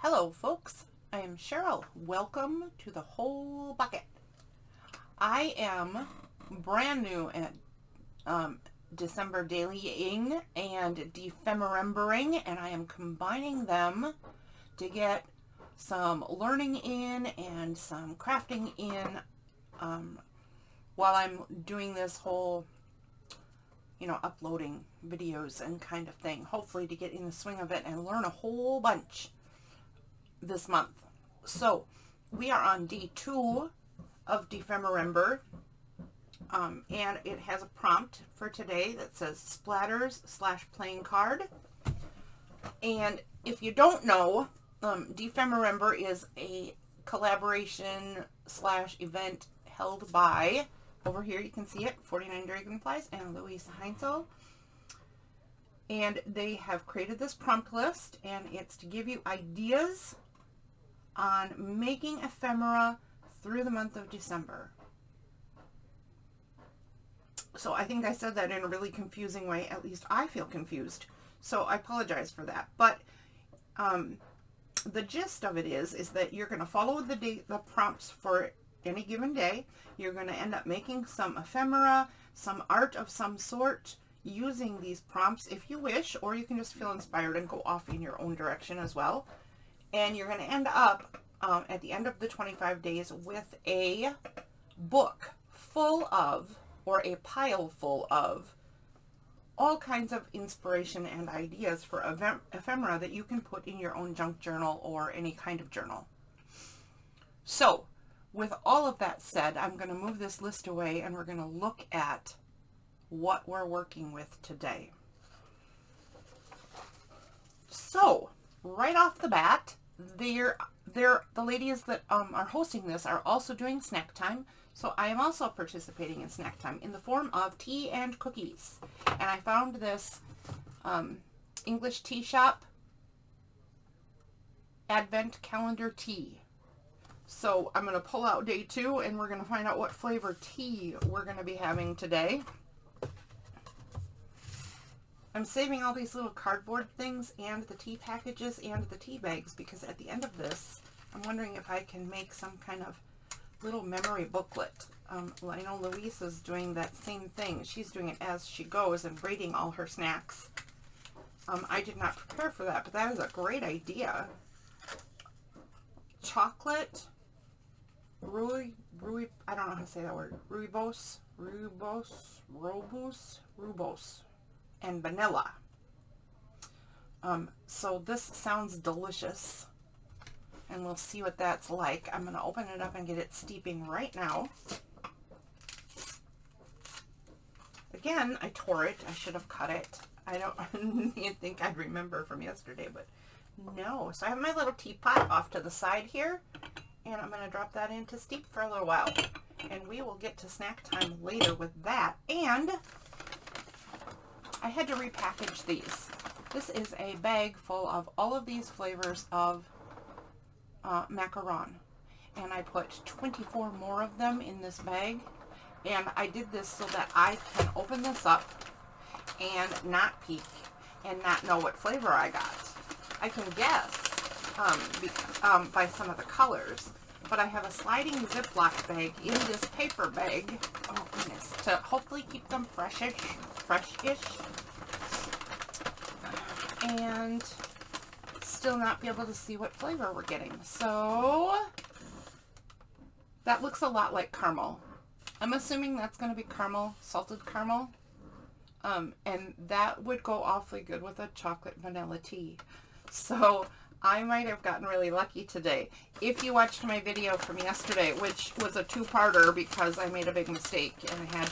Hello folks, I am Cheryl. Welcome to the Whole Bucket. I am brand new at December dailying and dephemerembering, and I am combining them to get some learning in and some crafting in while I'm doing this whole uploading videos and kind of thing, hopefully to get in the swing of it and learn a whole bunch this month. So we are on day 2 of dephemerember, and it has a prompt for today that says splatters / playing card. And if you don't know, dephemerember is a collaboration / event held by, over here you can see it, 49 Dragonflies and Louise Heinzel. And they have created this prompt list, and it's to give you ideas on making ephemera through the month of December. So I think I said that in a really confusing way. At least I feel confused. So I apologize for that. But the gist of it is that you're going to follow the prompts for any given day. You're going to end up making some ephemera, some art of some sort, using these prompts if you wish, or you can just feel inspired and go off in your own direction as well. And you're going to end up at the end of the 25 days with a book full of, or a pile full of, all kinds of inspiration and ideas for ephemera that you can put in your own junk journal or any kind of journal. So with all of that said, I'm going to move this list away and we're going to look at what we're working with today. So right off the bat, the ladies that are hosting this are also doing snack time. So I am also participating in snack time in the form of tea and cookies. And I found this English tea shop advent calendar tea. So I'm going to pull out day 2 and we're going to find out what flavor tea we're going to be having today. I'm saving all these little cardboard things and the tea packages and the tea bags because at the end of this, I'm wondering if I can make some kind of little memory booklet. I know Louise is doing that same thing. She's doing it as she goes and rating all her snacks. I did not prepare for that, but that is a great idea. Chocolate, I don't know how to say that word. Rubos, and vanilla. So this sounds delicious, and we'll see what that's like. I'm going to open it up and get it steeping right now. Again, I tore it. I should have cut it. I don't think I'd remember from yesterday, but no. So I have my little teapot off to the side here, and I'm going to drop that in to steep for a little while, and we will get to snack time later with that. And I had to repackage these. This is a bag full of all of these flavors of macaron, and I put 24 more of them in this bag, and I did this so that I can open this up and not peek and not know what flavor I got. I can guess by some of the colors, but I have a sliding Ziploc bag in this paper bag, oh goodness, to hopefully keep them freshish, and still not be able to see what flavor we're getting. So that looks a lot like caramel. I'm assuming that's going to be caramel, salted caramel, and that would go awfully good with a chocolate vanilla tea. So I might have gotten really lucky today. If you watched my video from yesterday, which was a 2-parter because I made a big mistake and I had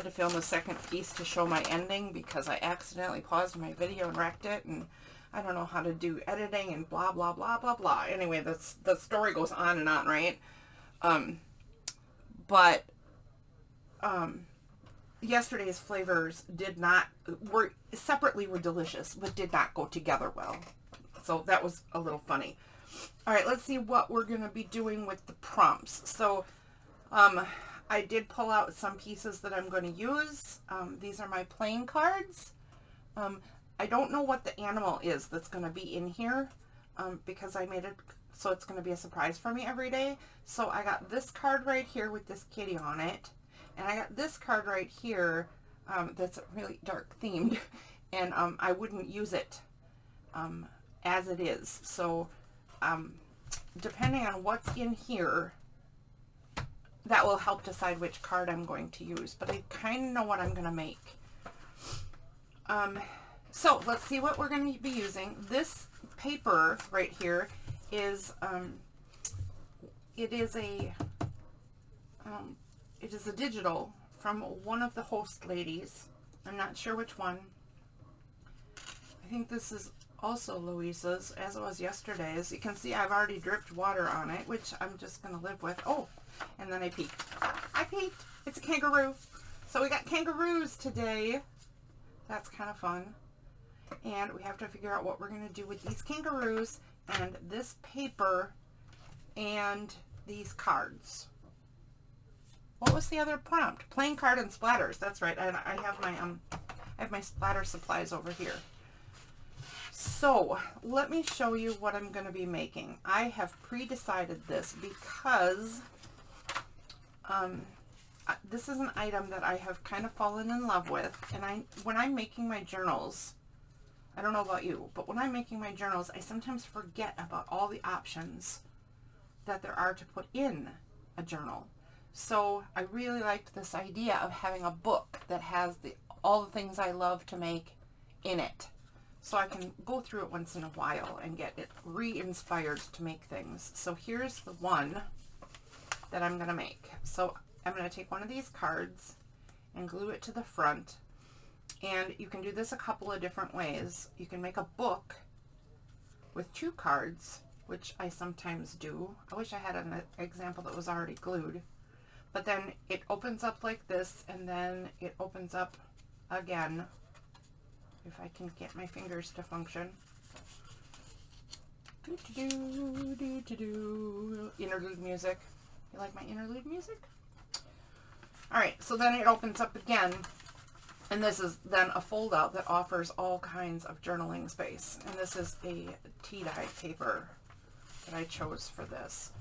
to film a second piece to show my ending because I accidentally paused my video and wrecked it, and I don't know how to do editing and blah blah blah blah blah. Anyway, the story goes on and on, right? Yesterday's flavors were delicious, but did not go together well. So that was a little funny. All right, let's see what we're going to be doing with the prompts. So I did pull out some pieces that I'm going to use. These are my playing cards. I don't know what the animal is that's going to be in here because I made it so it's going to be a surprise for me every day. So I got this card right here with this kitty on it. And I got this card right here that's really dark themed. And I wouldn't use it as it is. So depending on what's in here, that will help decide which card I'm going to use. But I kind of know what I'm going to make. So let's see what we're going to be using. This paper right here is it is a digital from one of the host ladies. I'm not sure which one. I think this is also Louisa's, as it was yesterday's. You can see I've already dripped water on it, which I'm just going to live with. Oh, and then I peeked. I peeked. It's a kangaroo. So we got kangaroos today. That's kind of fun. And we have to figure out what we're going to do with these kangaroos and this paper and these cards. What was the other prompt? Playing card and splatters. That's right. And I have my splatter supplies over here. So let me show you what I'm going to be making. I have pre-decided this because this is an item that I have kind of fallen in love with. And when I'm making my journals, I don't know about you, but when I'm making my journals, I sometimes forget about all the options that there are to put in a journal. So I really liked this idea of having a book that has all the things I love to make in it. So I can go through it once in a while and get it re-inspired to make things. So here's the one that I'm going to make. So I'm going to take one of these cards and glue it to the front. And you can do this a couple of different ways. You can make a book with 2 cards, which I sometimes do. I wish I had an example that was already glued. But then it opens up like this, and then it opens up again. If I can get my fingers to function. Interlude music. You like my interlude music? Alright, so then it opens up again. And this is then a fold out that offers all kinds of journaling space. And this is a tea dye paper that I chose for this.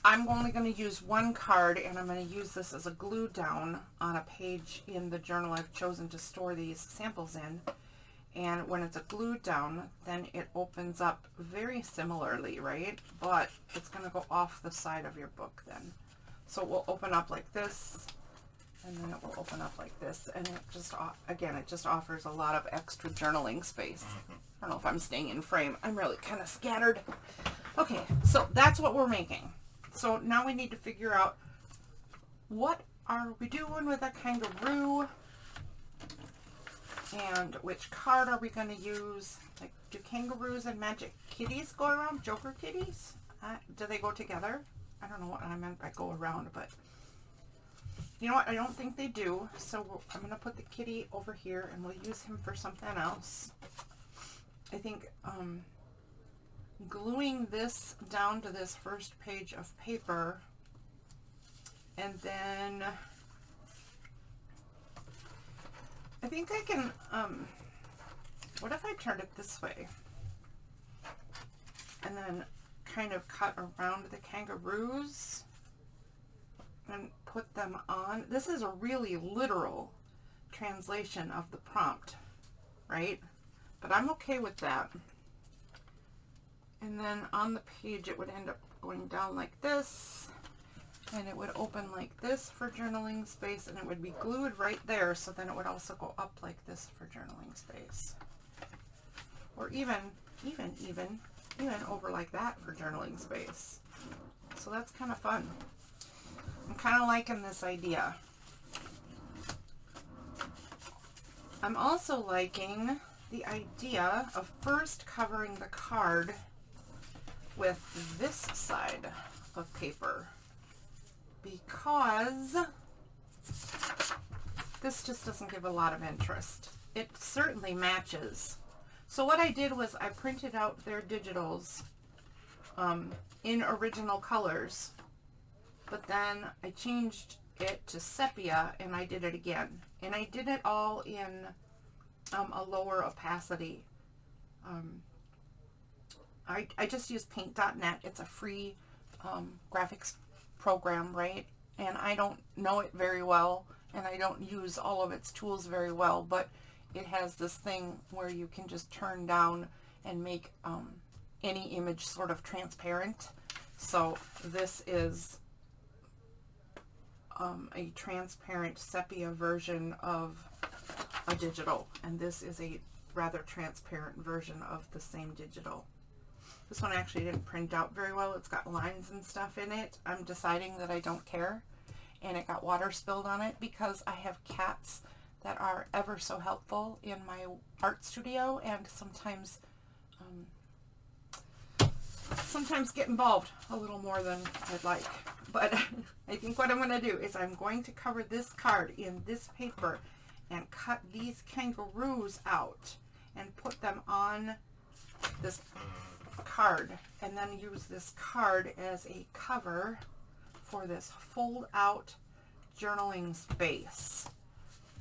I'm only going to use one card, and I'm going to use this as a glue down on a page in the journal I've chosen to store these samples in. And when it's a glued down, then it opens up very similarly, right? But it's going to go off the side of your book then. So it will open up like this, and then it will open up like this, and it just, again, it just offers a lot of extra journaling space. I don't know if I'm staying in frame. I'm really kind of scattered. Okay, so that's what we're making. So now we need to figure out what are we doing with a kangaroo, and which card are we going to use? Like, do kangaroos and magic kitties go around? Joker kitties? Do they go together? I don't know what I meant by go around, but you know what? I don't think they do. So I'm going to put the kitty over here, and we'll use him for something else. I think gluing this down to this first page of paper, and then I think I can, what if I turned it this way and then kind of cut around the kangaroos and put them on. This is a really literal translation of the prompt, right? But I'm okay with that. And then on the page it would end up going down like this, and it would open like this for journaling space, and it would be glued right there, so then it would also go up like this for journaling space. Or even over like that for journaling space. So that's kind of fun. I'm kind of liking this idea. I'm also liking the idea of first covering the card with this side of paper, because this just doesn't give a lot of interest. It certainly matches. So what I did was I printed out their digitals in original colors, but then I changed it to sepia, and I did it again. And I did it all in a lower opacity. I just use paint.net. It's a free graphics program, right? And I don't know it very well, and I don't use all of its tools very well, but it has this thing where you can just turn down and make any image sort of transparent. So this is a transparent sepia version of a digital, and this is a rather transparent version of the same digital. This one actually didn't print out very well. It's got lines and stuff in it. I'm deciding that I don't care. And it got water spilled on it because I have cats that are ever so helpful in my art studio, and sometimes get involved a little more than I'd like. But I think what I'm going to do is I'm going to cover this card in this paper and cut these kangaroos out and put them on this card, and then use this card as a cover for this fold out journaling space.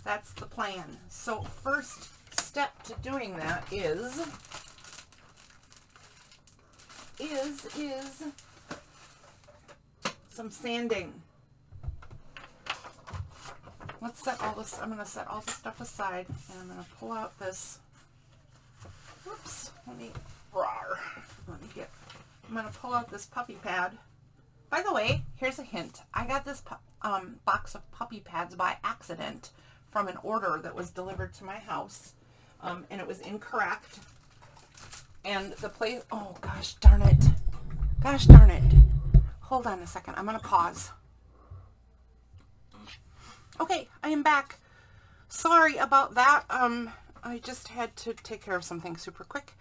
That's the plan. So first step to doing that is some sanding. Let's set all this, I'm going to set all this stuff aside, and I'm going to pull out this, whoops, I'm going to pull out this puppy pad. By the way, here's a hint. I got this box of puppy pads by accident from an order that was delivered to my house, and it was incorrect. And the place, oh gosh darn it. Gosh darn it. Hold on a second. I'm going to pause. Okay, I am back. Sorry about that. I just had to take care of something super quick.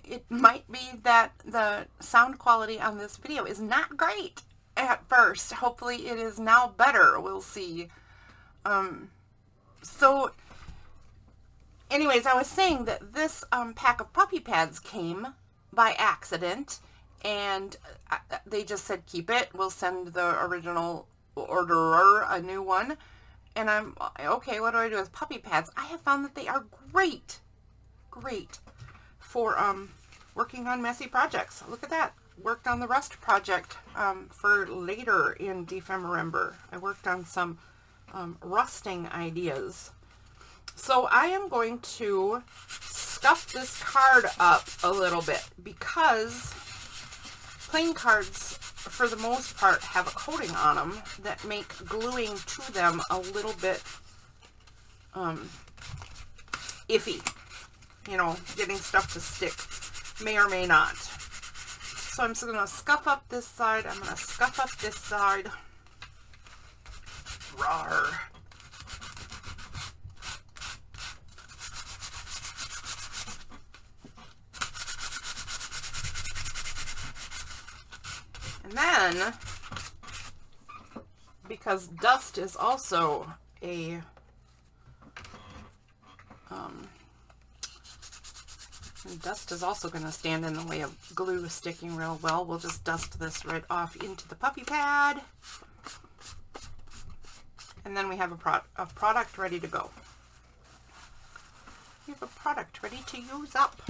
It might be that the sound quality on this video is not great at first. Hopefully it is now better. We'll see. So anyways, I was saying that this pack of puppy pads came by accident, and they just said keep it. We'll send the original orderer a new one. And I'm, okay, what do I do with puppy pads? I have found that they are great for working on messy projects. Look at that. Worked on the rust project for later in dephemerember. I worked on some rusting ideas. So I am going to scuff this card up a little bit, because plain cards for the most part have a coating on them that make gluing to them a little bit iffy. You know, getting stuff to stick may or may not. So I'm just going to scuff up this side. I'm going to scuff up this side. Rawr. And then, because dust is also a dust is also going to stand in the way of glue sticking real well, we'll just dust this right off into the puppy pad. And then we have a product ready to go. We have a product ready to use up.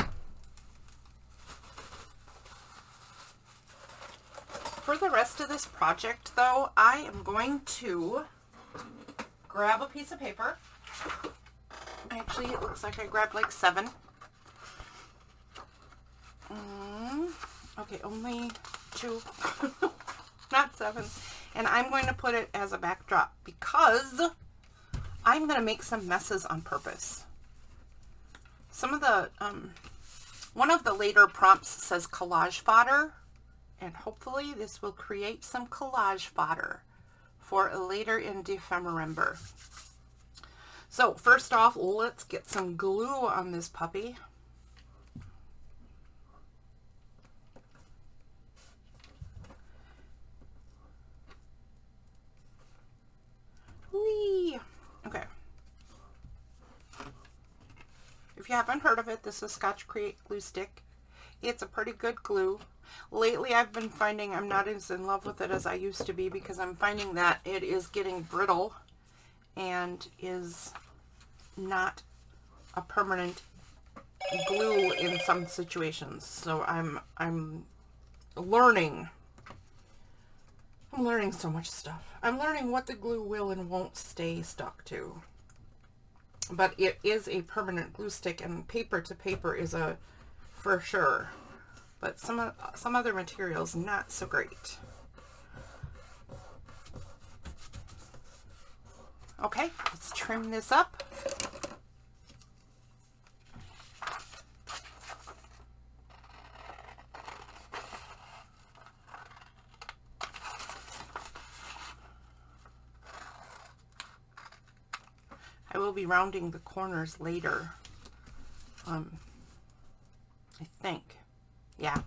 For the rest of this project, though, I am going to grab a piece of paper. Actually, it looks like I grabbed like 7. Okay, only 2, not 7. And I'm going to put it as a backdrop because I'm going to make some messes on purpose. Some of the, one of the later prompts says collage fodder, and hopefully this will create some collage fodder for later in dephemerember. So first off, let's get some glue on this puppy. Whee! Okay. If you haven't heard of it, this is Scotch Create glue stick. It's a pretty good glue. Lately I've been finding I'm not as in love with it as I used to be, because I'm finding that it is getting brittle and is not a permanent glue in some situations. So I'm learning. I'm learning so much stuff. I'm learning what the glue will and won't stay stuck to. But it is a permanent glue stick, and paper to paper is a for sure. But some other materials not so great. Okay, let's trim this up. I will be rounding the corners later. I think. Yeah,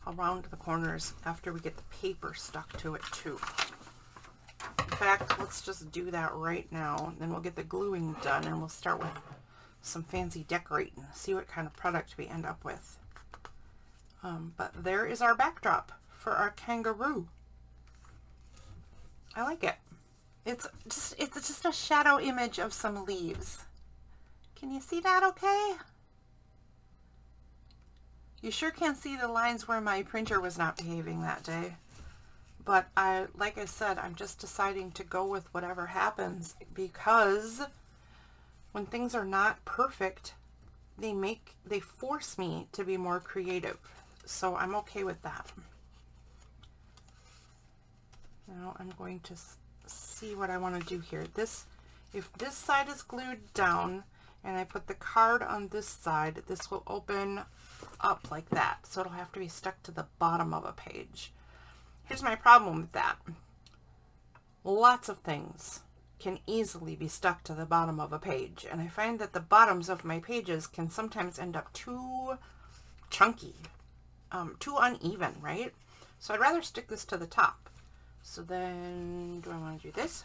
I'll round the corners after we get the paper stuck to it too. In fact, let's just do that right now. Then we'll get the gluing done, and we'll start with some fancy decorating. See what kind of product we end up with. But there is our backdrop for our kangaroo. I like it. It's just a shadow image of some leaves. Can you see that okay? You sure can't see the lines where my printer was not behaving that day. But like I said, I'm just deciding to go with whatever happens, because when things are not perfect, they force me to be more creative. So I'm okay with that. Now I'm going to see what I want to do here. If this side is glued down and I put the card on this side, this will open up like that. So it'll have to be stuck to the bottom of a page. Here's my problem with that. Lots of things can easily be stuck to the bottom of a page, and I find that the bottoms of my pages can sometimes end up too chunky, too uneven, right? So I'd rather stick this to the top. So then, do I want to do this?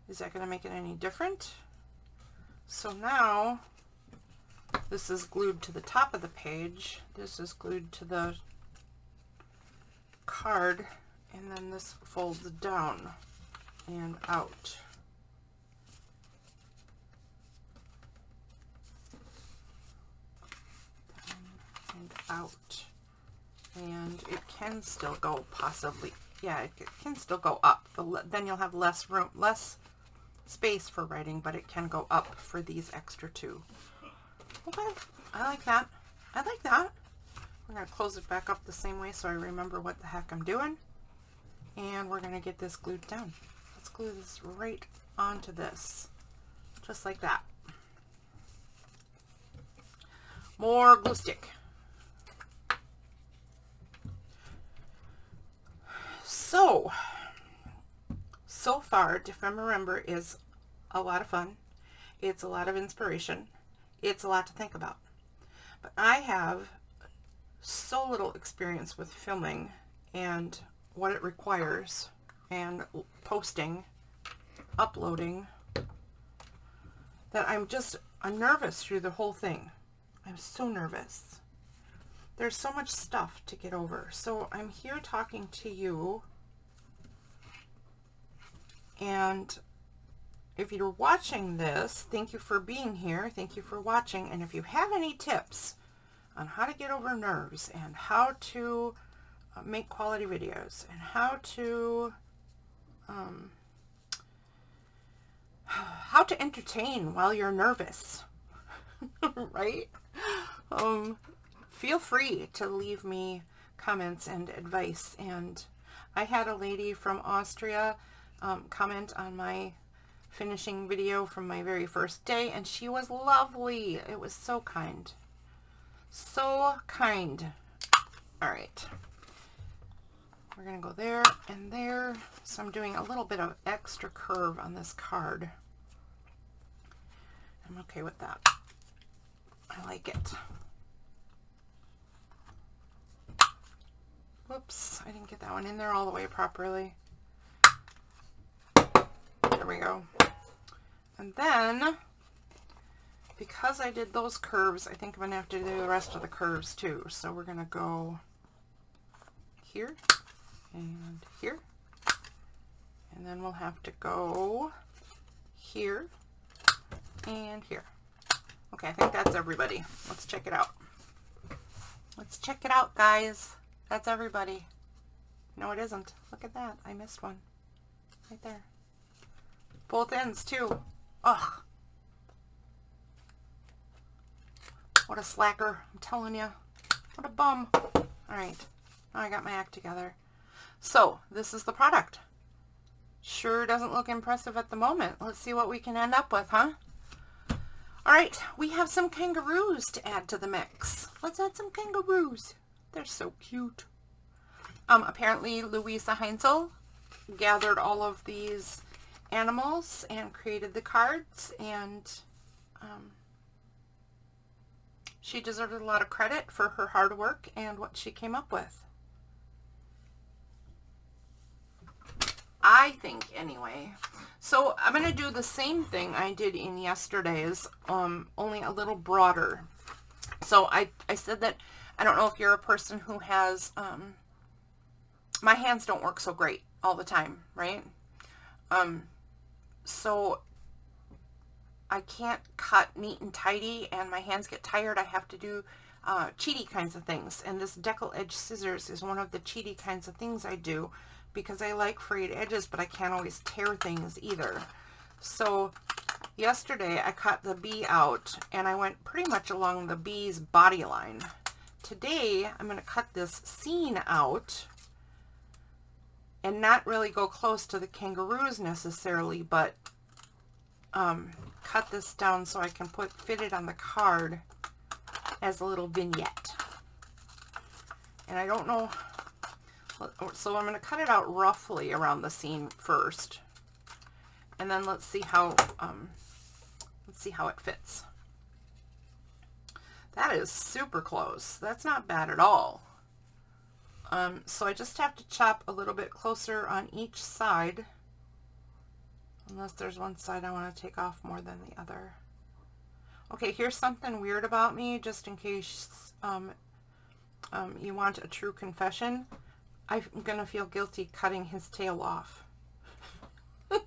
Is that going to make it any different? So now, this is glued to the top of the page. This is glued to the card, and then this folds down and out. Down and out. And it can still go possibly, yeah, it can still go up. Then you'll have less room, less space for writing, but it can go up for these extra two. Okay, I like that. I like that. We're going to close it back up the same way so I remember what the heck I'm doing. And we're going to get this glued down. Let's glue this right onto this. Just like that. More glue stick. So far, dephemerember is a lot of fun. It's a lot of inspiration. It's a lot to think about. But I have so little experience with filming and what it requires, and posting, uploading, that I'm nervous through the whole thing. I'm so nervous. There's so much stuff to get over. So I'm here talking to you, and if you're watching this, thank you for being here. Thank you for watching. And if you have any tips on how to get over nerves and how to make quality videos and how to entertain while you're nervous, right? Feel free to leave me comments and advice. And I had a lady from Austria comment on my finishing video from my very first day, and she was lovely. It was so kind. So kind. All right. We're going to go there and there. So I'm doing a little bit of extra curve on this card. I'm okay with that. I like it. Whoops, I didn't get that one in there all the way properly. There we go. And then because I did those curves, I think I'm going to have to do the rest of the curves too. So we're going to go here and here. And then we'll have to go here and here. Okay, I think that's everybody. Let's check it out. Let's check it out, guys. That's everybody. No, it isn't. Look at that. I missed one. Right there. Both ends, too. Ugh. What a slacker. I'm telling you. What a bum. Alright. Now I got my act together. So, this is the product. Sure doesn't look impressive at the moment. Let's see what we can end up with, huh? Alright, we have some kangaroos to add to the mix. Let's add some kangaroos. They're so cute. Apparently Louisa Heinzel gathered all of these animals and created the cards, and she deserves a lot of credit for her hard work and what she came up with. I think, anyway. So I'm going to do the same thing I did in yesterday's, only a little broader. So I said that I don't know if you're a person who has, my hands don't work so great all the time, right? So I can't cut neat and tidy, and my hands get tired. I have to do cheaty kinds of things, and this decal edge scissors is one of the cheaty kinds of things I do, because I like frayed edges, but I can't always tear things either. So yesterday I cut the bee out, and I went pretty much along the bee's body line. Today I'm going to cut this scene out and not really go close to the kangaroos necessarily, but cut this down so I can fit it on the card as a little vignette. And I don't know, so I'm going to cut it out roughly around the scene first, and then let's see how it fits. That is super close. That's not bad at all. So I just have to chop a little bit closer on each side, unless there's one side I want to take off more than the other. Okay, here's something weird about me, just in case you want a true confession. I'm going to feel guilty cutting his tail off. Oh,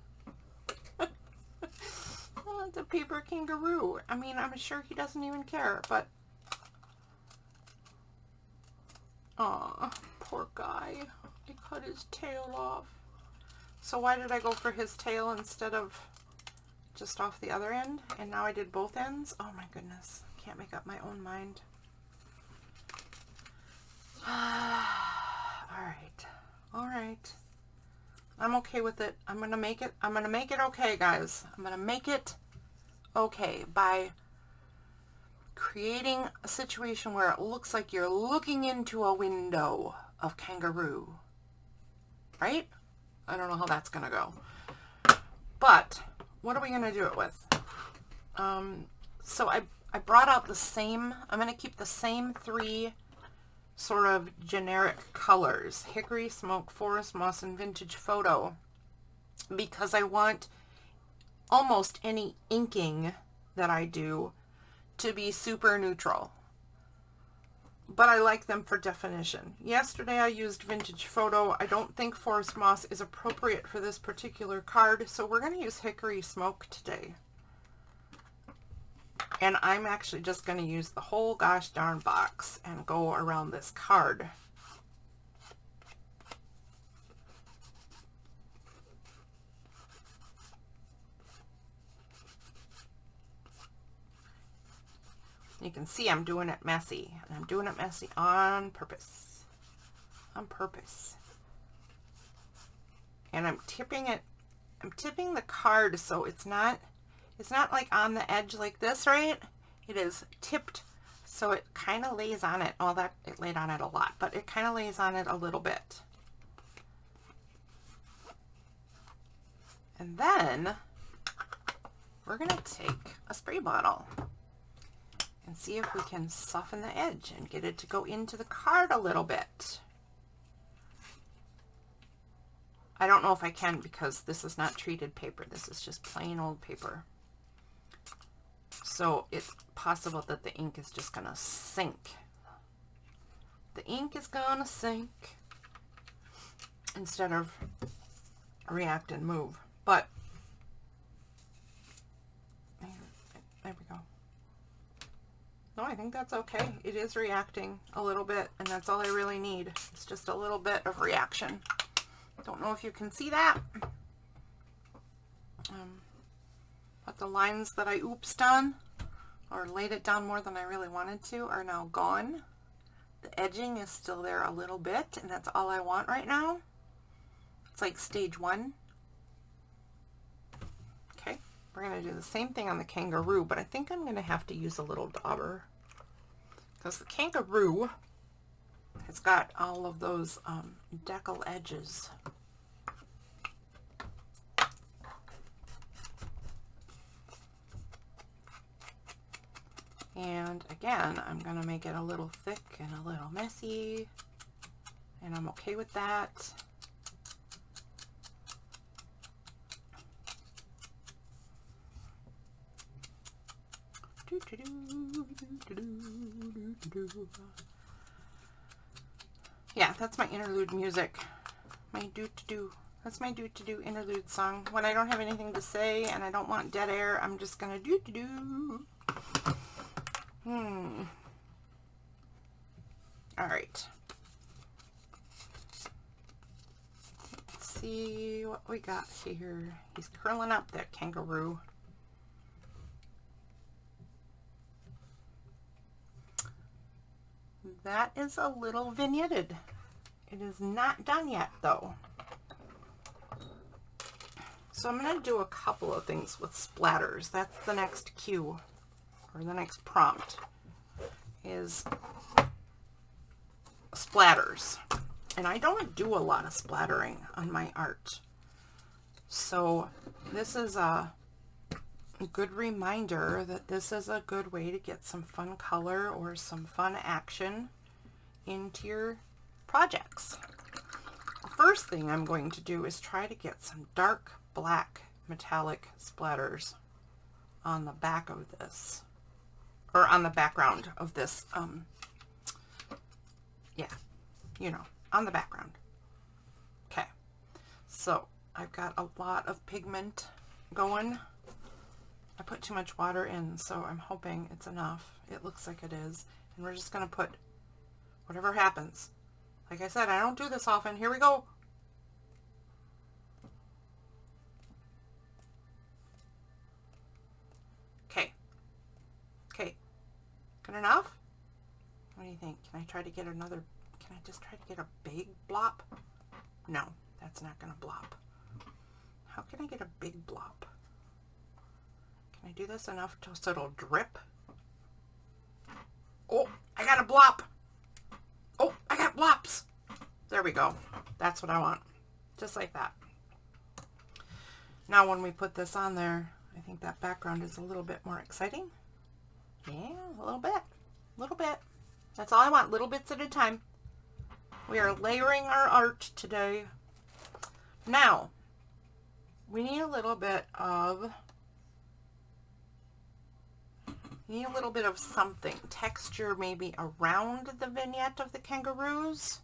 it's a paper kangaroo. I mean, I'm sure he doesn't even care, but... Aw, poor guy. I cut his tail off. So why did I go for his tail instead of just off the other end? And now I did both ends? Oh my goodness. Can't make up my own mind. Alright. I'm okay with it. I'm gonna make it okay, guys. I'm gonna make it okay by creating a situation where it looks like you're looking into a window of kangaroo. Right? I don't know how that's gonna go. But what are we gonna do it with? So I brought out the same, I'm gonna keep the same three sort of generic colors: hickory, smoke, forest moss, and vintage photo, because I want almost any inking that I do to be super neutral, but I like them for definition. Yesterday I used vintage photo. I don't think forest moss is appropriate for this particular card, so we're going to use hickory smoke today. And I'm actually just going to use the whole gosh darn box and go around this card. You can see I'm doing it messy, and I'm doing it messy on purpose. On purpose. And I'm tipping it, I'm tipping the card so it's not like on the edge like this, right? It is tipped so it kind of lays on it. Well, that it laid on it a lot, but it kind of lays on it a little bit. And then we're going to take a spray bottle and see if we can soften the edge and get it to go into the card a little bit. I don't know if I can, because this is not treated paper. This is just plain old paper. So it's possible that the ink is just gonna sink. The ink is gonna sink instead of react and move. But there we go. No, I think that's okay. It is reacting a little bit, and that's all I really need. It's just a little bit of reaction. Don't know if you can see that. But the lines that I oopsed on, or laid it down more than I really wanted to, are now gone. The edging is still there a little bit, and that's all I want right now. It's like stage 1. Okay, we're going to do the same thing on the kangaroo, but I think I'm going to have to use a little dauber, because the kangaroo has got all of those decal edges. And again, I'm going to make it a little thick and a little messy, and I'm okay with that. Yeah, that's my interlude music. My do-to-do. That's my do-to-do interlude song. When I don't have anything to say and I don't want dead air, I'm just going to do-to-do. All right. Let's see what we got here. He's curling up, that kangaroo. That is a little vignetted. It is not done yet, though. So I'm going to do a couple of things with splatters. That's the next cue, or the next prompt, is splatters. And I don't do a lot of splattering on my art. So this is a good reminder that this is a good way to get some fun color or some fun action into your projects. The first thing I'm going to do is try to get some dark black metallic splatters on the back of this, or on the background of this, yeah, you know, on the background. Okay, so I've got a lot of pigment going. I put too much water in, so I'm hoping it's enough. It looks like it is. And we're just going to put whatever happens. Like I said, I don't do this often. Here we go. Okay. Okay. Good enough? What do you think? Can I try to get another? Can I just try to get a big blop? No, that's not going to blop. How can I get a big blop? Can I do this enough so it'll drip? Oh, I got a blop. Oh, I got blops. There we go. That's what I want. Just like that. Now when we put this on there, I think that background is a little bit more exciting. Yeah, a little bit. A little bit. That's all I want. Little bits at a time. We are layering our art today. Now, we need a little bit of something, texture maybe around the vignette of the kangaroos,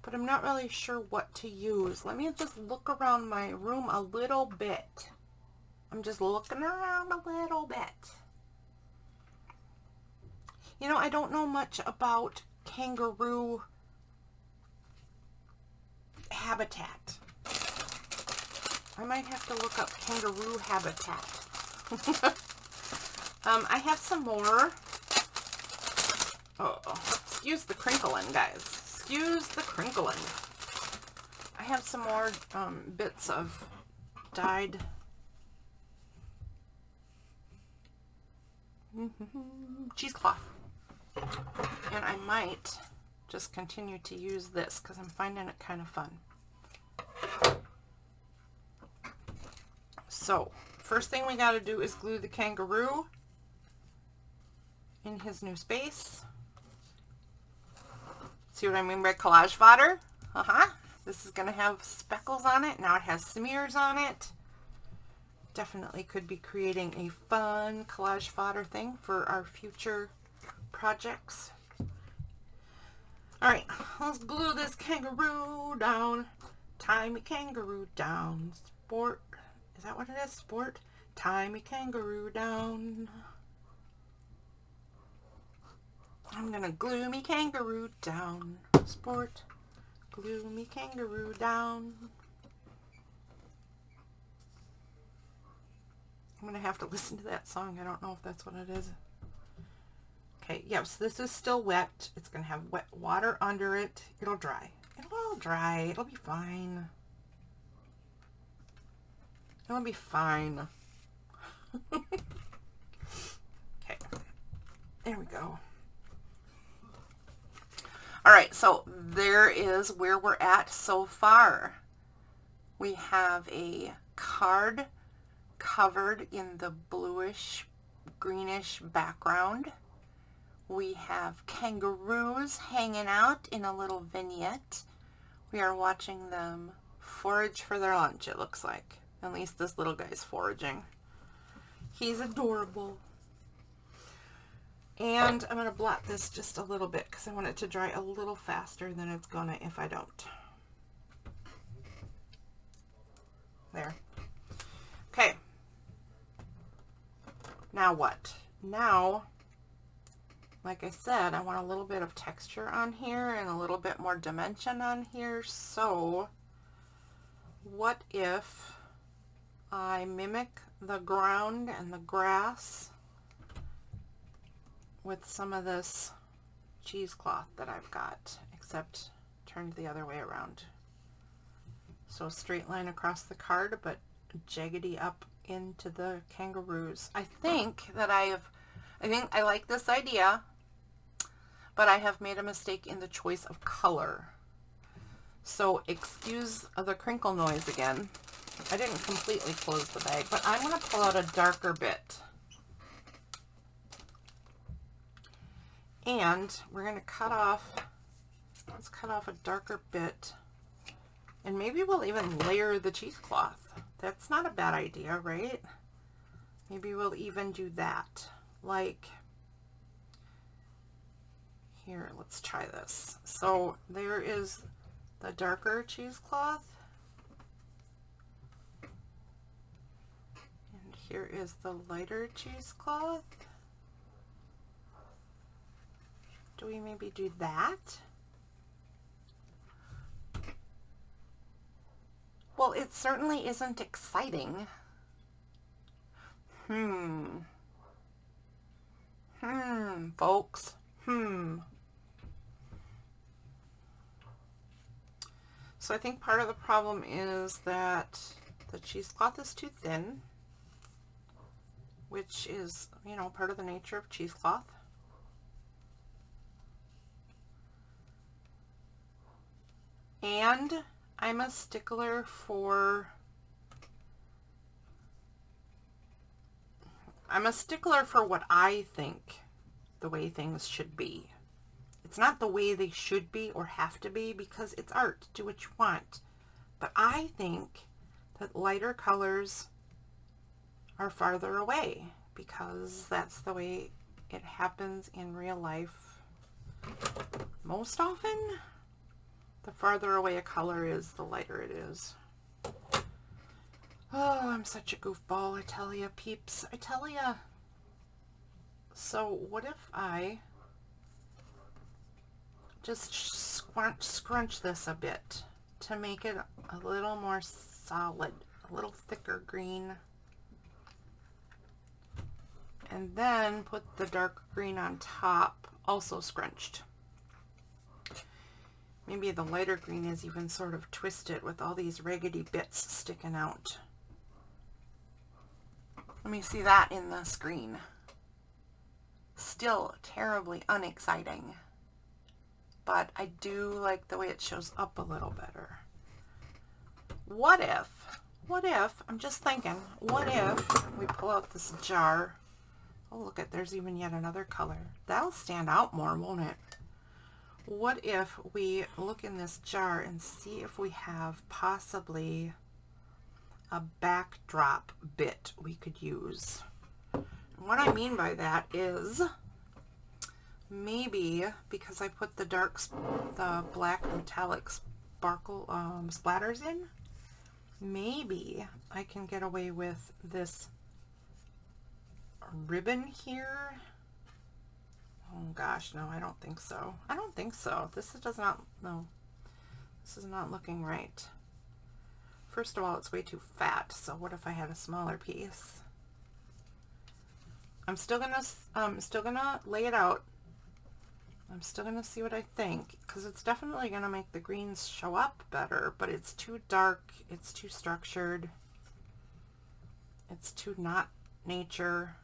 but I'm not really sure what to use. Let me just look around my room a little bit. I'm just looking around a little bit. You know, I don't know much about kangaroo habitat. I might have to look up kangaroo habitat. I have some more. Oh, excuse the crinkling, guys. Excuse the crinkling. I have some more bits of dyed cheesecloth. And I might just continue to use this because I'm finding it kind of fun. So, first thing we got to do is glue the kangaroo in his new space. See what I mean by collage fodder? This is going to have speckles on it. Now it has smears on it. Definitely could be creating a fun collage fodder thing for our future projects. All right, let's glue this kangaroo down. Tie me kangaroo down. Sport. Is that what it is? Sport. Tie me kangaroo down. I'm gonna glue me kangaroo down. Sport. Glue me kangaroo down. I'm gonna have to listen to that song. I don't know if that's what it is. Okay, yeah, so this is still wet. It's gonna have wet water under it. It'll dry. It'll all dry. It'll be fine. It'll be fine. Okay, there we go. All right, so there is where we're at so far. We have a card covered in the bluish greenish background. We have kangaroos hanging out in a little vignette. We are watching them forage for their lunch, it looks like. At least this little guy's foraging. He's adorable. And I'm going to blot this just a little bit because I want it to dry a little faster than it's going to if I don't. There. Okay. Now what? Now, like I said, I want a little bit of texture on here and a little bit more dimension on here. So what if I mimic the ground and the grass with some of this cheesecloth that I've got, except turned the other way around. So straight line across the card, but jaggedy up into the kangaroos. I think I like this idea, but I have made a mistake in the choice of color. So excuse the crinkle noise again. I didn't completely close the bag, but I'm going to pull out a darker bit. And we're going to let's cut off a darker bit. And maybe we'll even layer the cheesecloth. That's not a bad idea, right? Maybe we'll even do that. Like, here, let's try this. So there is the darker cheesecloth. And here is the lighter cheesecloth. Do we maybe do that? Well, it certainly isn't exciting. Folks. So I think part of the problem is that the cheesecloth is too thin, which is, you know, part of the nature of cheesecloth. And I'm a stickler for what I think the way things should be. It's not the way they should be or have to be, because it's art. Do what you want. But I think that lighter colors are farther away, because that's the way it happens in real life most often. The farther away a color is, the lighter it is. Oh, I'm such a goofball, I tell ya, peeps. I tell ya. So what if I just scrunch this a bit to make it a little more solid, a little thicker green. And then put the dark green on top, also scrunched. Maybe the lighter green is even sort of twisted with all these raggedy bits sticking out. Let me see that in the screen. Still terribly unexciting. But I do like the way it shows up a little better. What if, I'm just thinking, what if we pull out this jar? Oh, look at, there's even yet another color. That'll stand out more, won't it? What if we look in this jar and see if we have possibly a backdrop bit we could use. And what I mean by that is maybe because I put the the black metallic sparkle splatters in, maybe I can get away with this ribbon here. Oh gosh, no, I don't think so. I don't think so. This does not, no, this is not looking right. First of all, it's way too fat, so what if I had a smaller piece? I'm still gonna lay it out. I'm still gonna see what I think, because it's definitely gonna make the greens show up better, but it's too dark, it's too structured, it's too not nature.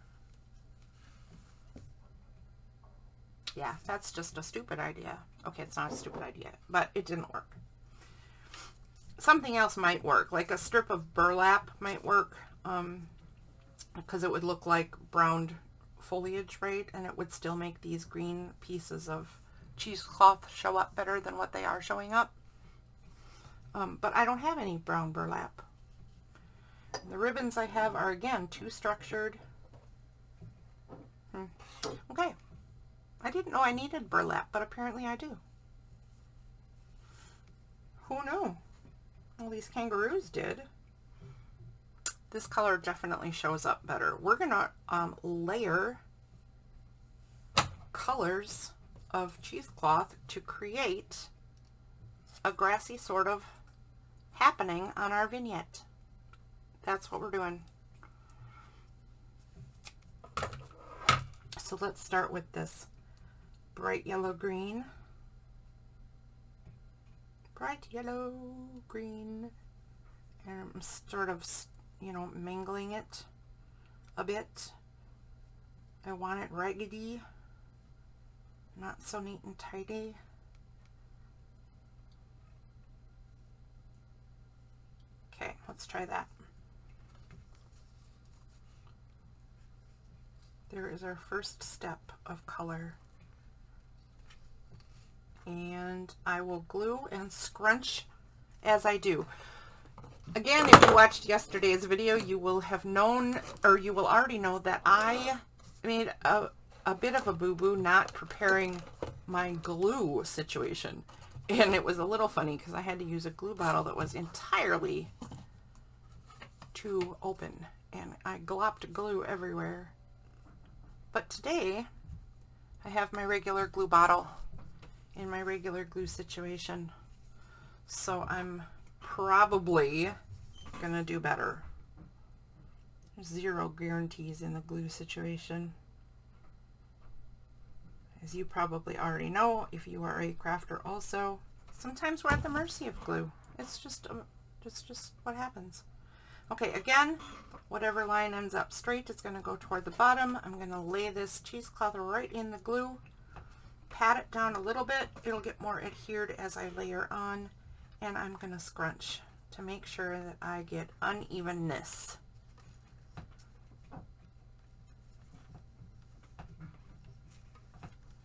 Yeah, that's just a stupid idea. Okay, it's not a stupid idea, but it didn't work. Something else might work, like a strip of burlap might work, because it would look like browned foliage, right? And it would still make these green pieces of cheesecloth show up better than what they are showing up. But I don't have any brown burlap. The ribbons I have are, again, too structured. Okay. I didn't know I needed burlap, but apparently I do. Who knew? Well, these kangaroos did. This color definitely shows up better. We're gonna layer colors of cheesecloth to create a grassy sort of happening on our vignette. That's what we're doing. So let's start with this bright yellow green. Bright yellow green. And I'm sort of, you know, mingling it a bit. I want it raggedy, not so neat and tidy. Okay, let's try that. There is our first step of color. And I will glue and scrunch as I do. Again, if you watched yesterday's video, you will have known, or you will already know, that I made a bit of a boo-boo not preparing my glue situation. And it was a little funny because I had to use a glue bottle that was entirely too open. And I glopped glue everywhere. But today, I have my regular glue bottle in my regular glue situation. So I'm probably gonna do better. There's zero guarantees in the glue situation. As you probably already know, if you are a crafter also, sometimes we're at the mercy of glue. It's just what happens. Okay, again, whatever line ends up straight is going to go toward the bottom. I'm going to lay this cheesecloth right in the glue, pat it down a little bit. It'll get more adhered as I layer on, and I'm going to scrunch to make sure that I get unevenness.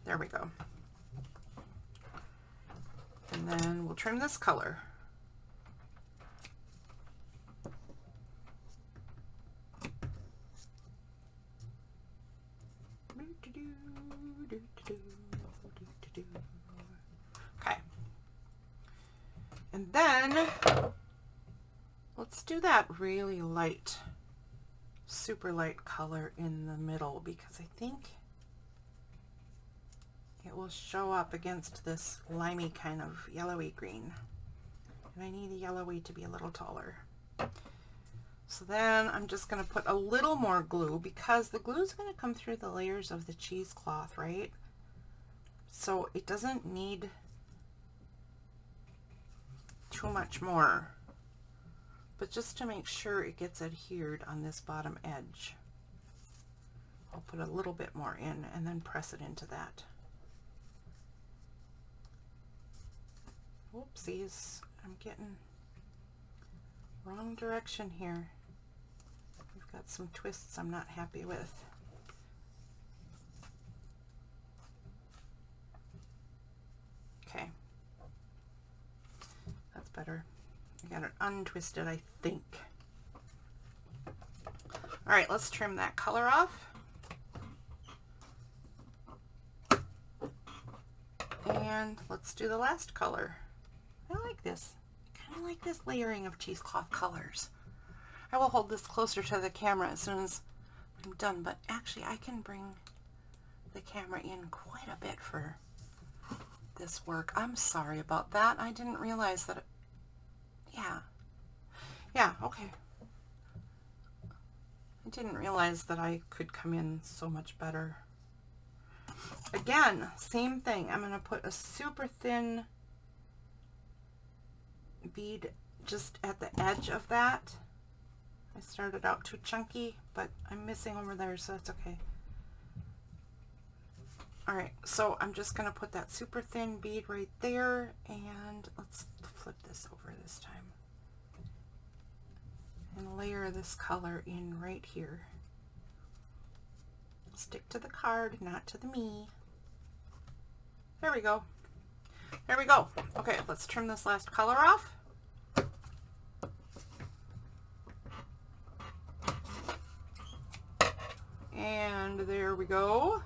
There we go. And then we'll trim this color. Okay. And then let's do that really light, super light color in the middle, because I think it will show up against this limey kind of yellowy green. And I need the yellowy to be a little taller. So then I'm just going to put a little more glue, because the glue is going to come through the layers of the cheesecloth, right? So it doesn't need too much more, but just to make sure it gets adhered on this bottom edge, I'll put a little bit more in and then press it into that. Whoopsies, I'm getting wrong direction here. We've got some twists I'm not happy with. Okay, that's better. I got it untwisted, I think. All right, let's trim that color off. And let's do the last color. I like this. I kind of like this layering of cheesecloth colors. I will hold this closer to the camera as soon as I'm done, but actually I can bring the camera in quite a bit for this work. I'm sorry about that. I didn't realize that yeah, okay. I didn't realize that I could come in so much better. Again, same thing. I'm going to put a super thin bead just at the edge of that. I started out too chunky, but I'm missing over there, so that's okay. All right, so I'm just going to put that super thin bead right there, and let's flip this over this time and layer this color in right here. Stick to the card, not to the me. There we go. There we go. Okay, let's trim this last color off. And there we go.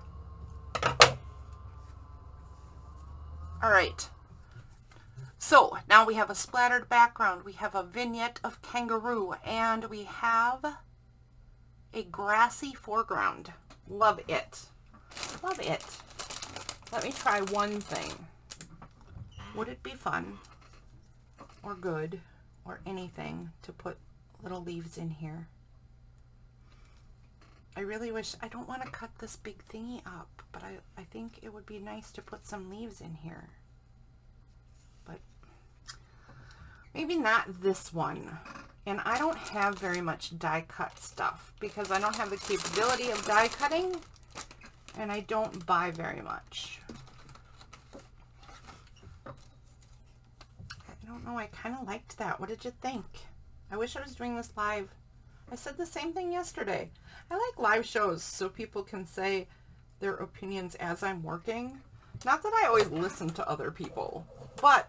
All right. So now we have a splattered background. We have a vignette of kangaroo, and we have a grassy foreground. Love it. Love it. Let me try one thing. Would it be fun or good or anything to put little leaves in here? I really wish, I don't want to cut this big thingy up, but I think it would be nice to put some leaves in here. But maybe not this one. And I don't have very much die cut stuff because I don't have the capability of die cutting, and I don't buy very much. I don't know, I kind of liked that. What did you think? I wish I was doing this live. I said the same thing yesterday. I like live shows so people can say their opinions as I'm working. Not that I always listen to other people, but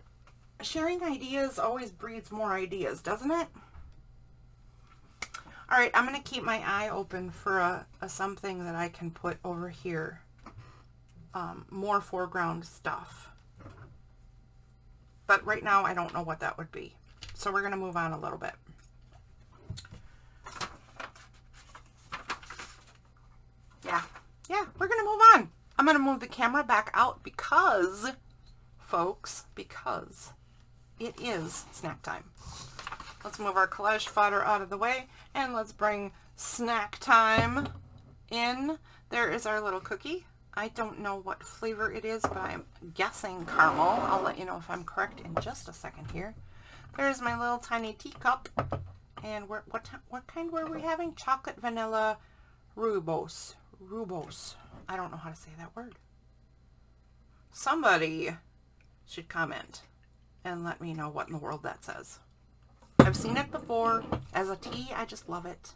sharing ideas always breeds more ideas, doesn't it? All right, I'm going to keep my eye open for a something that I can put over here. More foreground stuff. But right now I don't know what that would be. So we're going to move on a little bit. Yeah, we're going to move on. I'm going to move the camera back out because, folks, because it is snack time. Let's move our collage fodder out of the way, and let's bring snack time in. There is our little cookie. I don't know what flavor it is, but I'm guessing caramel. I'll let you know if I'm correct in just a second here. There's my little tiny teacup. And what kind were we having? Chocolate vanilla rooibos. Rooibos. I don't know how to say that word. Somebody should comment and let me know what in the world that says. I've seen it before. As a tea, I just love it.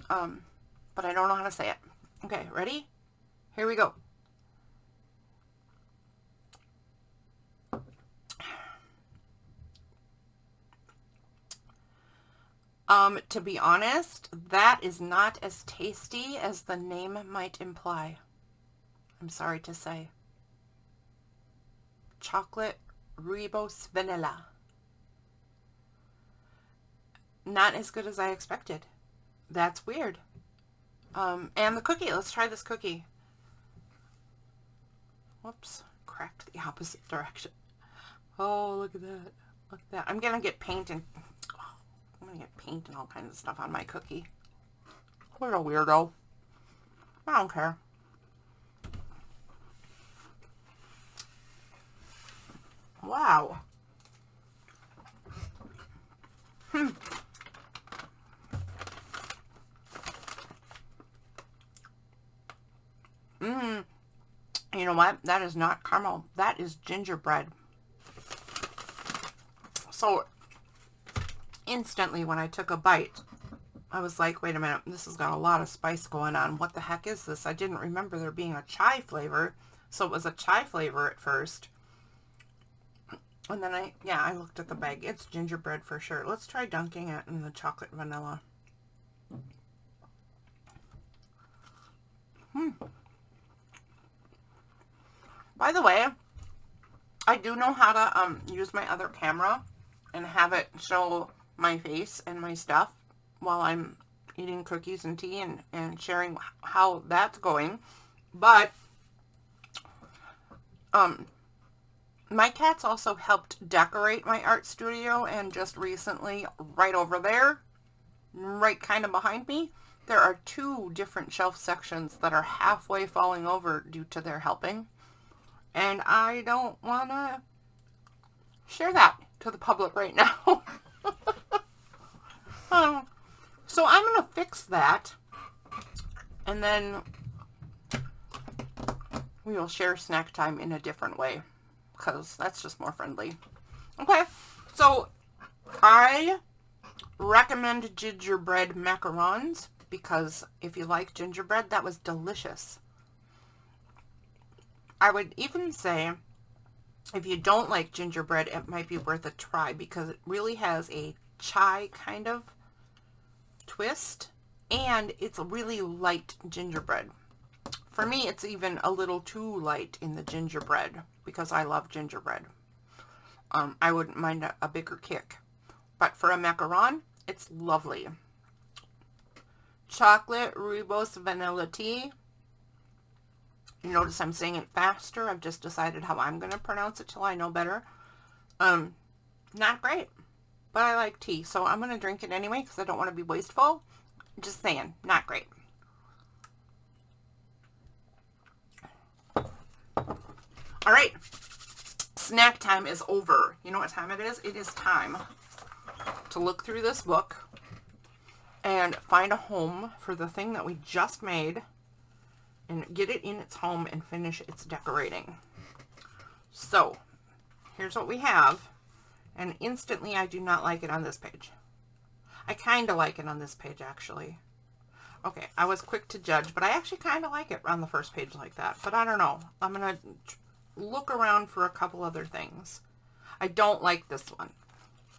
But I don't know how to say it. Okay, ready? Here we go. To be honest, that is not as tasty as the name might imply. I'm sorry to say. Chocolate rooibos vanilla. Not as good as I expected. That's weird. And the cookie. Let's try this cookie. Whoops. Cracked the opposite direction. Oh, look at that. Look at that. I'm going to get paint and... I'm going to get paint and all kinds of stuff on my cookie. What a weirdo. I don't care. Wow. You know what? That is not caramel. That is gingerbread. So instantly when I took a bite, I was like, wait a minute, this has got a lot of spice going on. What the heck is this? I didn't remember there being a chai flavor. So it was a chai flavor at first. And then I looked at the bag. It's gingerbread for sure. Let's try dunking it in the chocolate vanilla. By the way, I do know how to use my other camera and have it show my face and my stuff while I'm eating cookies and tea and sharing how that's going. But my cats also helped decorate my art studio, and just recently, right over there, right kind of behind me, there are 2 different shelf sections that are halfway falling over due to their helping. And I don't want to share that to the public right now. So I'm going to fix that. And then we will share snack time in a different way, because that's just more friendly. Okay, so I recommend gingerbread macarons, because if you like gingerbread, that was delicious. I would even say, if you don't like gingerbread, it might be worth a try, because it really has a chai kind of twist, and it's a really light gingerbread. For me, it's even a little too light in the gingerbread, because I love gingerbread. I wouldn't mind a bigger kick. But for a macaron, it's lovely. Chocolate rooibos vanilla tea. You notice I'm saying it faster. I've just decided how I'm going to pronounce it till I know better. Not great, but I like tea, so I'm going to drink it anyway because I don't want to be wasteful. Just saying, not great. All right, snack time is over. You know what time it is? It is time to look through this book and find a home for the thing that we just made, and get it in its home and finish its decorating. So here's what we have, and instantly I do not like it on this page. I kind of like it on this page, actually. Okay, I was quick to judge, but I actually kind of like it on the first page like that, but I don't know. I'm going to look around for a couple other things. I don't like this one.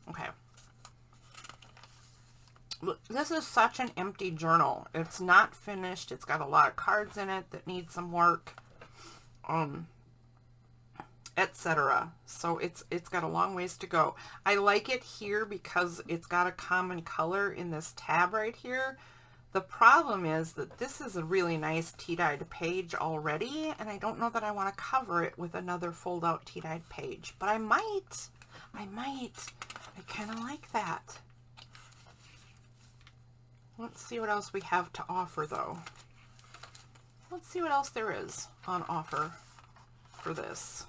Okay. This is such an empty journal. It's not finished. It's got a lot of cards in it that need some work, etc. So it's got a long ways to go. I like it here because it's got a common color in this tab right here. The problem is that this is a really nice tea-dyed page already, and I don't know that I want to cover it with another fold-out tea-dyed page, but I might. I kind of like that. Let's see what else we have to offer, though. Let's see what else there is on offer for this.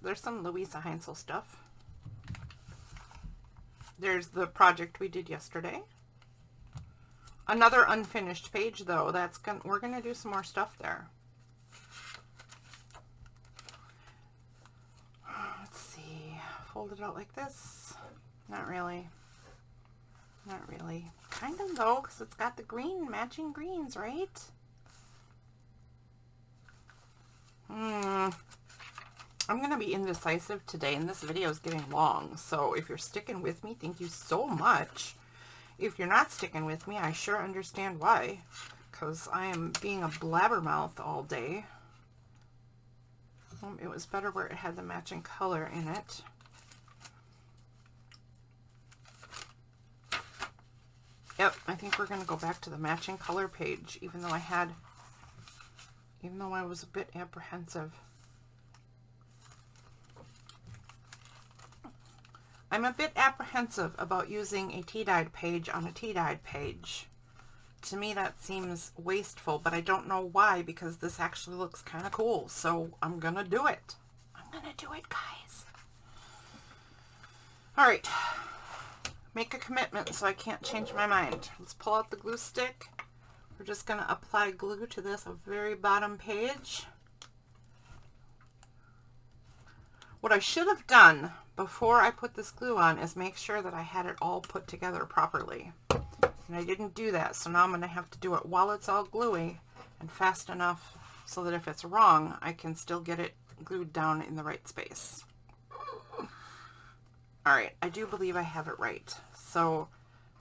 There's some Louisa Heinzel stuff. There's the project we did yesterday. Another unfinished page, though. We're gonna do some more stuff there. Let's see. Fold it out like this. Not really. Not really. Kind of, though, because it's got the green, matching greens, right? I'm going to be indecisive today, and this video is getting long. So if you're sticking with me, thank you so much. If you're not sticking with me, I sure understand why. Because I am being a blabbermouth all day. It was better where it had the matching color in it. Yep, I think we're going to go back to the matching color page, even though I was a bit apprehensive. I'm a bit apprehensive about using a tea-dyed page on a tea-dyed page. To me, that seems wasteful, but I don't know why, because this actually looks kind of cool, so I'm going to do it. I'm going to do it, guys. All right. Make a commitment so I can't change my mind. Let's pull out the glue stick. We're just going to apply glue to this very bottom page. What I should have done before I put this glue on is make sure that I had it all put together properly. And I didn't do that, so now I'm going to have to do it while it's all gluey and fast enough so that if it's wrong, I can still get it glued down in the right space. Alright, I do believe I have it right. So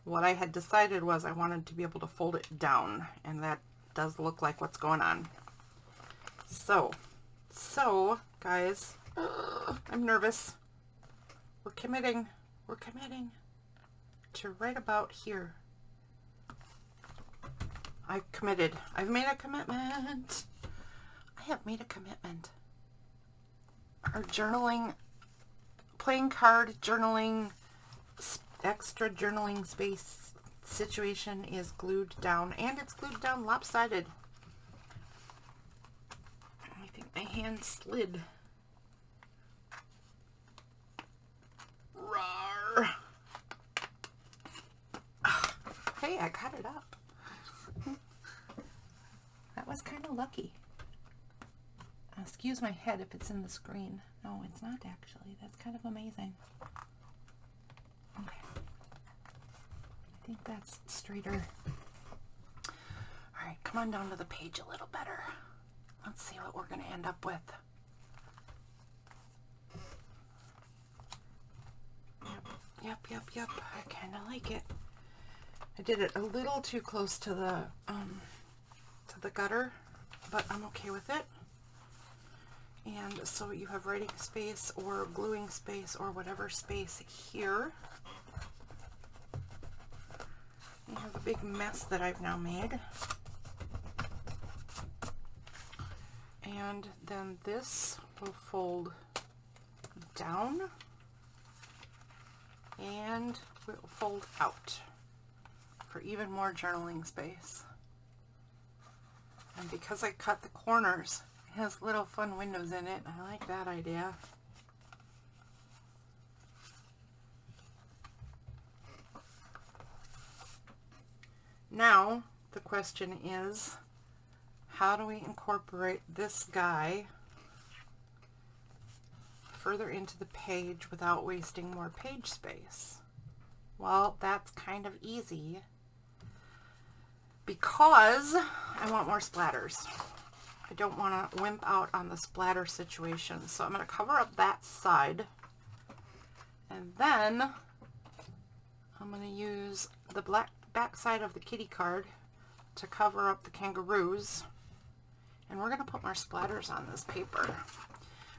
what I had decided was I wanted to be able to fold it down, and that does look like what's going on. So guys, I'm nervous. We're committing to right about here. I've committed. I've made a commitment. I have made a commitment. Our journaling, playing card journaling, extra journaling space situation is glued down, and it's glued down lopsided. I think my hand slid. Rawr. Hey, I got it up. That was kind of lucky. Excuse my head if it's in the screen. No, it's not actually. That's kind of amazing. Okay. I think that's straighter. All right, come on down to the page a little better. Let's see what we're going to end up with. Yep. I kind of like it. I did it a little too close to the gutter, but I'm okay with it. And so you have writing space or gluing space or whatever space here. You have a big mess that I've now made. And then this will fold down and will fold out for even more journaling space. And because I cut the corners, it has little fun windows in it. I like that idea. Now, the question is, how do we incorporate this guy further into the page without wasting more page space? Well, that's kind of easy because I want more splatters. I don't want to wimp out on the splatter situation. So I'm going to cover up that side. And then I'm going to use the back side of the kitty card to cover up the kangaroos. And we're going to put more splatters on this paper.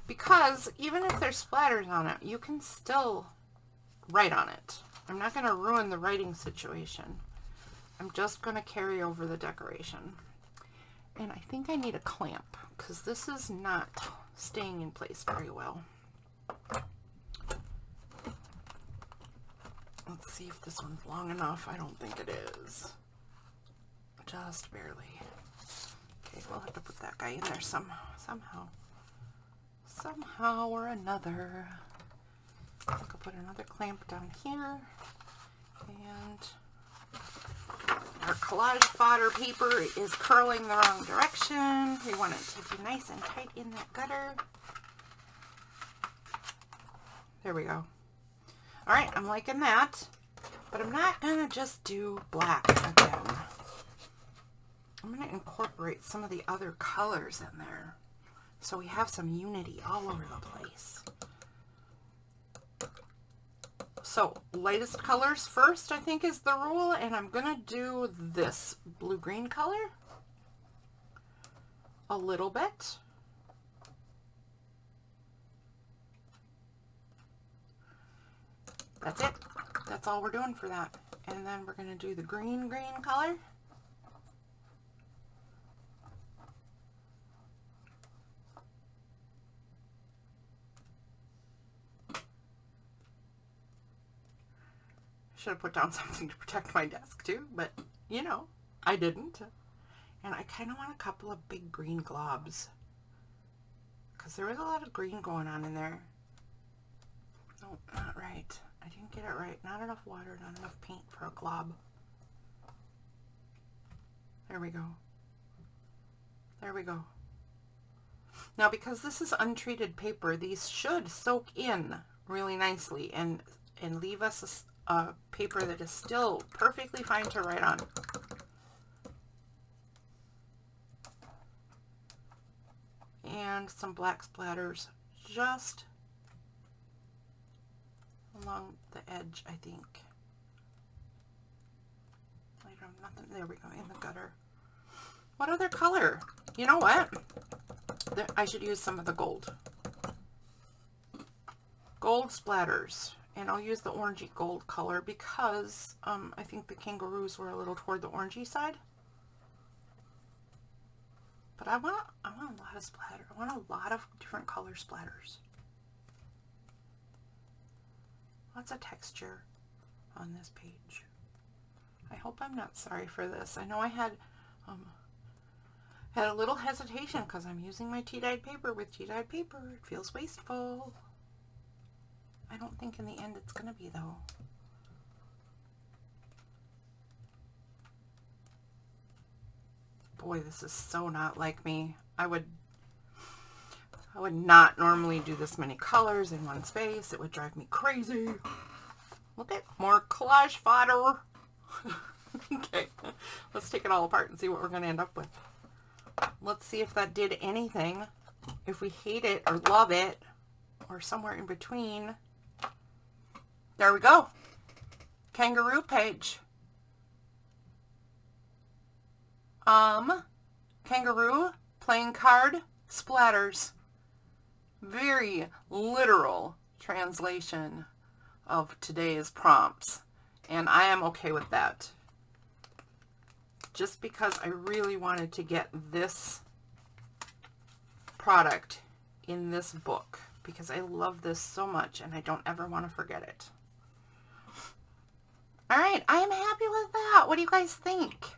Because even if there's splatters on it, you can still write on it. I'm not going to ruin the writing situation. I'm just going to carry over the decoration. And I think I need a clamp because this is not staying in place very well. Let's see if this one's long enough. I don't think it is. Just barely. Okay, we'll have to put that guy in there somehow. Somehow or another. I could put another clamp down here. And our collage fodder paper is curling the wrong direction. We want it to be nice and tight in that gutter. There we go. All right, I'm liking that, but I'm not gonna just do black again. I'm gonna incorporate some of the other colors in there so we have some unity all over the place. So lightest colors first, I think, is the rule, and I'm gonna do this blue-green color a little bit. That's it. That's all we're doing for that. And then we're gonna do the green color. Should have put down something to protect my desk too, but you know, I didn't. And I kind of want a couple of big green globs because there was a lot of green going on in there. No, not right. I didn't get it right. Not enough water, not enough paint for a glob. There we go. There we go. Now, because this is untreated paper, these should soak in really nicely and leave us a paper that is still perfectly fine to write on. And some black splatters just along the edge, I think. Later, nothing. There we go, in the gutter. What other color? You know what? I should use some of the gold. Gold splatters. And I'll use the orangey gold color because I think the kangaroos were a little toward the orangey side. But I want a lot of splatter. I want a lot of different color splatters. Lots of texture on this page. I hope I'm not sorry for this. I know I had a little hesitation because I'm using my tea-dyed paper with tea-dyed paper. It feels wasteful. I don't think in the end it's going to be, though. Boy, this is so not like me. I would not normally do this many colors in one space. It would drive me crazy. Look at more collage fodder. Okay, let's take it all apart and see what we're going to end up with. Let's see if that did anything. If we hate it or love it or somewhere in between. There we go. Kangaroo page. Kangaroo playing card splatters. Very literal translation of today's prompts. And I am okay with that. Just because I really wanted to get this product in this book. Because I love this so much and I don't ever want to forget it. Alright, I am happy with that. What do you guys think?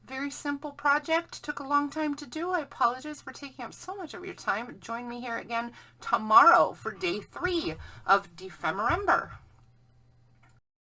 Very simple project. Took a long time to do. I apologize for taking up so much of your time. Join me here again tomorrow for day 3 of Dephemerember.